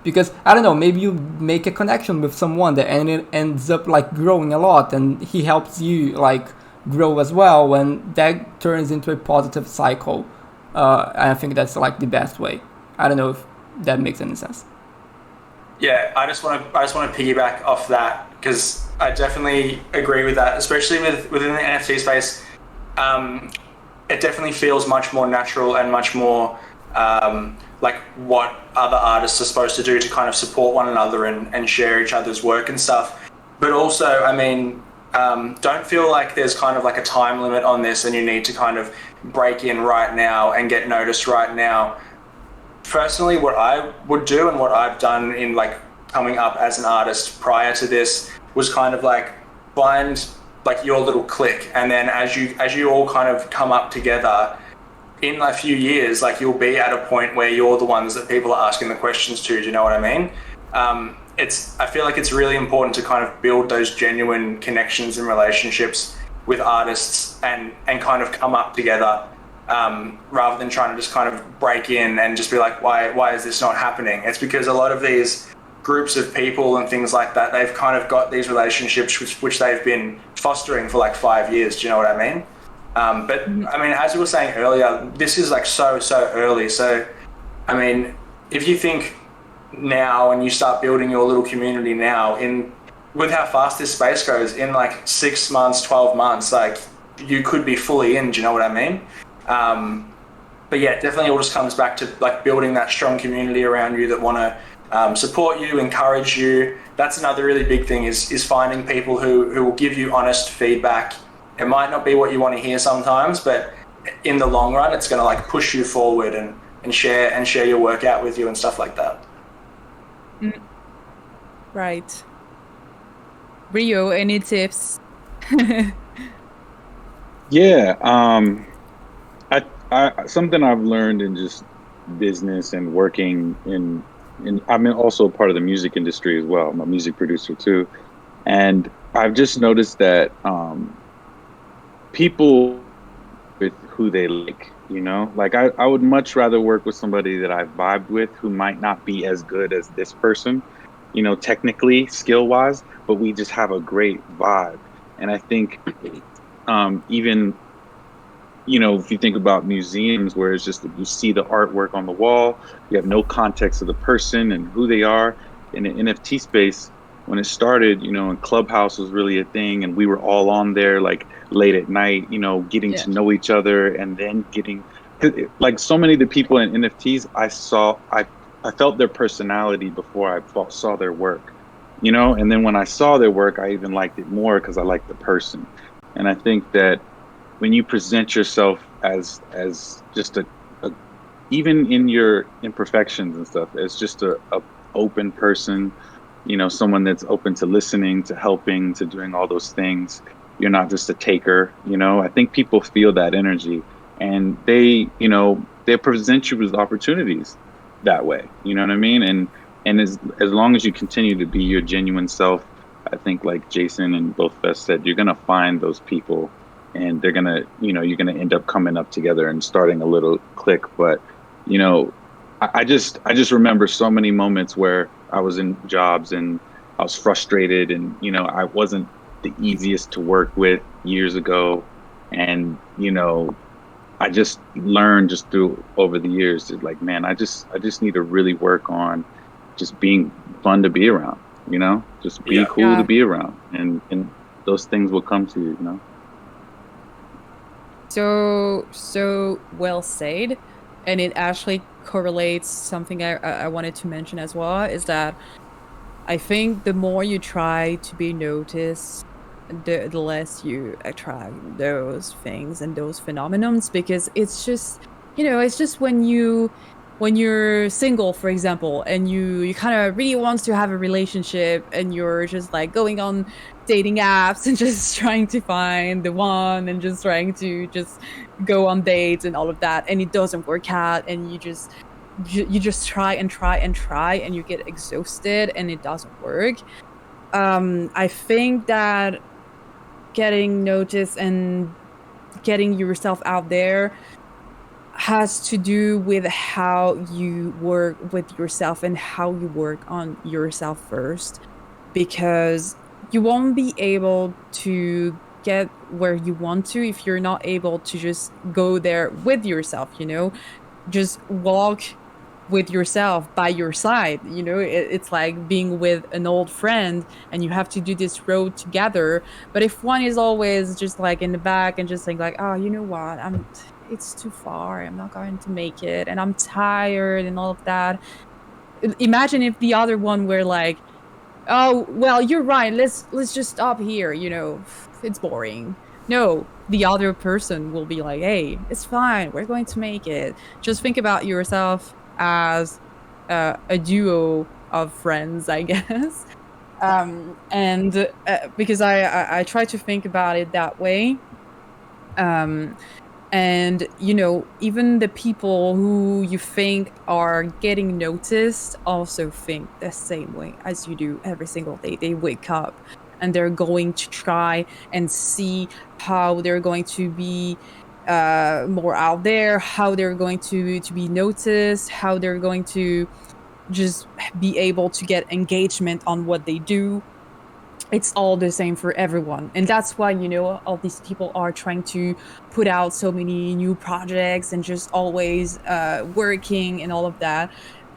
Because I don't know, maybe you make a connection with someone that and it ends up like growing a lot, and he helps you like grow as well, and that turns into a positive cycle. And I think that's like the best way. I don't know if that makes any sense. Yeah, I just want to piggyback off that, because I definitely agree with that, especially within the NFT space. It definitely feels much more natural and much more like what other artists are supposed to do to kind of support one another and share each other's work and stuff. But also, I mean, Don't feel like there's kind of like a time limit on this and you need to kind of break in right now and get noticed right now. Personally, what I would do and what I've done in like coming up as an artist prior to this was kind of like find like your little clique, and then as you all kind of come up together in a few years, like you'll be at a point where you're the ones that people are asking the questions to. Do you know what I mean? I feel like it's really important to kind of build those genuine connections and relationships with artists and kind of come up together, rather than trying to just kind of break in and just be like, why is this not happening? It's because a lot of these groups of people and things like that, they've kind of got these relationships which they've been fostering for like 5 years. Do you know what I mean? But I mean, as you were saying earlier, this is like so early. So, I mean, if you think now and you start building your little community now, with how fast this space goes, in like 6 months, 12 months, like you could be fully in. Do you know what I mean? But yeah, definitely all just comes back to like building that strong community around you that want to support you, encourage you. That's another really big thing is finding people who will give you honest feedback. It might not be what you want to hear sometimes, but in the long run, it's going to like push you forward and share your work out with you and stuff like that. Right. Rio, any tips? Yeah, I something I've learned in just business and working in I'm also part of the music industry as well. I'm a music producer too, and I've just noticed that people with who they like, like I would much rather work with somebody that I've vibed with who might not be as good as this person, technically, skill wise, but we just have a great vibe. And I think even, if you think about museums where it's just you see the artwork on the wall, you have no context of the person and who they are. In the NFT space, when it started, and Clubhouse was really a thing, and we were all on there like late at night, getting to know each other, and then getting like so many of the people in NFTs I felt their personality before I saw their work, and then when I saw their work, I even liked it more because I liked the person. And I think that when you present yourself as just a even in your imperfections and stuff, as just a open person, someone that's open to listening, to helping, to doing all those things. You're not just a taker, I think people feel that energy, and they present you with opportunities that way. You know what I mean? And as long as you continue to be your genuine self, I think like Jason and both of us said, you're gonna find those people, and they're gonna, you're gonna end up coming up together and starting a little clique. But, I just remember so many moments where I was in jobs and I was frustrated, and I wasn't the easiest to work with years ago, and I just learned just through over the years that like, man, I just need to really work on just being fun to be around, just be cool to be around, and those things will come to you, So well said. And it actually correlates something I wanted to mention as well, is that I think the more you try to be noticed, the less you attract those things and those phenomenons, because it's just, it's just when you're single, for example, and you kind of really want to have a relationship, and you're just like going on dating apps and just trying to find the one and just trying to just go on dates and all of that, and it doesn't work out, and you just try and try and try, and you get exhausted and it doesn't work. I think that getting noticed and getting yourself out there has to do with how you work with yourself and how you work on yourself first, because you won't be able to get where you want to if you're not able to just go there with yourself, just walk with yourself by your side. It's like being with an old friend, and you have to do this road together. But if one is always just like in the back and just like, oh, you know what, it's too far, I'm not going to make it, and I'm tired and all of that. Imagine if the other one were like, oh well, you're right, let's just stop here, it's boring. No, the other person will be like, hey, it's fine, we're going to make it. Just think about yourself as a duo of friends, I guess. And because I try to think about it that way. And even the people who you think are getting noticed also think the same way as you do every single day. They wake up and they're going to try and see how they're going to be more out there, how they're going to be noticed, how they're going to just be able to get engagement on what they do. It's all the same for everyone. And that's why, all these people are trying to put out so many new projects and just always working and all of that.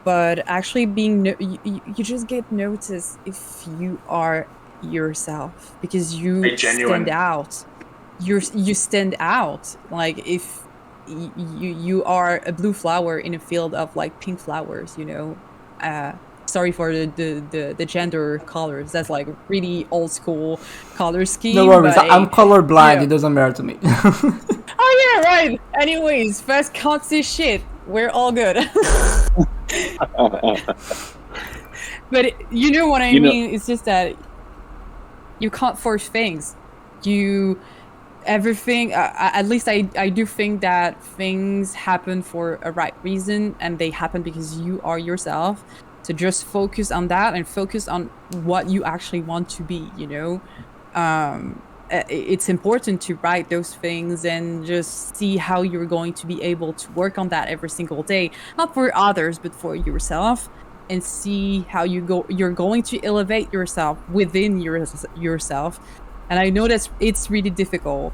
But actually you just get noticed if you are yourself, because you stand out. You stand out. Like if you are a blue flower in a field of like pink flowers, sorry for the gender colors. That's like really old school color scheme. No worries, but, I'm colorblind. It doesn't matter to me. Oh yeah, right. Anyways, first can't see shit. We're all good. But you know what I mean? It's just that you can't force things. Everything, at least I do think that things happen for a right reason, and they happen because you are yourself. So just focus on that and focus on what you actually want to be, It's important to write those things and just see how you're going to be able to work on that every single day. Not for others, but for yourself. And see how you're going to elevate yourself within yourself. And I know it's really difficult.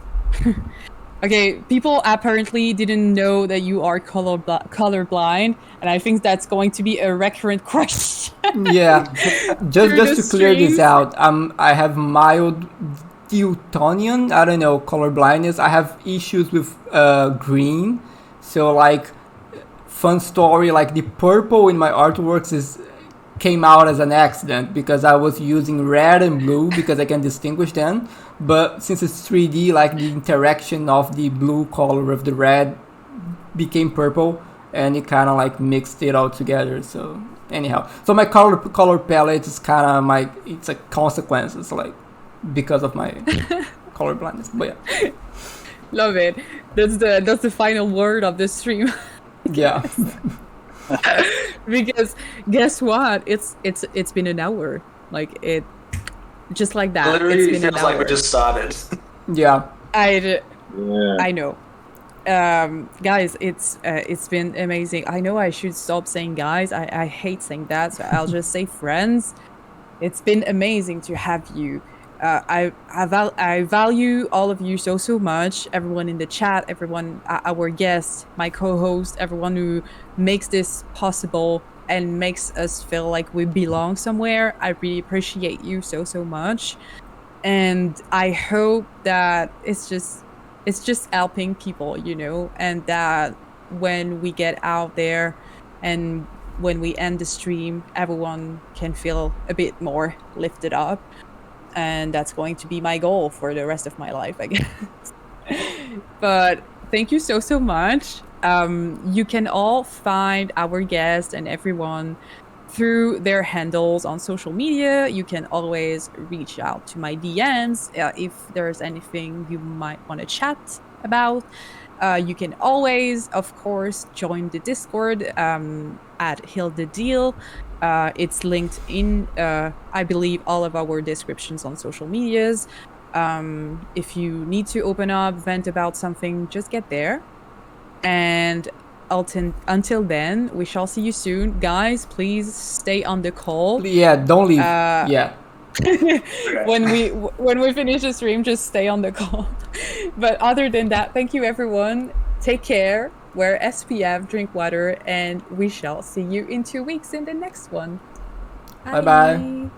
Okay, people apparently didn't know that you are colorblind, and I think that's going to be a recurrent question. Yeah, just to clear this out, I have mild Daltonian, I don't know, color blindness. I have issues with green, so like, fun story, like the purple in my artworks came out as an accident because I was using red and blue because I can distinguish them. But since it's 3D, like the interaction of the blue color with the red became purple, and it kind of like mixed it all together. So anyhow, so my color palette is kind of it's a consequence. It's like because of my color blindness. But yeah, love it. That's the final word of the stream. Yeah. Because guess what? It's been an hour. Like it, just like that. Literally, it's been it feels like we just started. Yeah. I know. Guys, it's been amazing. I know I should stop saying guys. I hate saying that, so I'll just say friends. It's been amazing to have you. I value all of you so much. Everyone in the chat, everyone, our guests, my co-host, everyone who makes this possible and makes us feel like we belong somewhere. I really appreciate you so much, and I hope that it's just helping people, and that when we get out there and when we end the stream, everyone can feel a bit more lifted up. And that's going to be my goal for the rest of my life, I guess. But thank you so much. You can all find our guests and everyone through their handles on social media. You can always reach out to my DMs if there's anything you might want to chat about. You can always, of course, join the Discord at Hilda Deal. It's linked in, I believe, all of our descriptions on social medias. If you need to open up, vent about something, just get there. And until then, we shall see you soon. Guys, please stay on the call. Yeah, don't leave. Yeah. When we finish the stream, just stay on the call. But other than that, thank you, everyone. Take care. Wear SPF, drink water, and we shall see you in 2 weeks in the next one. Bye-bye.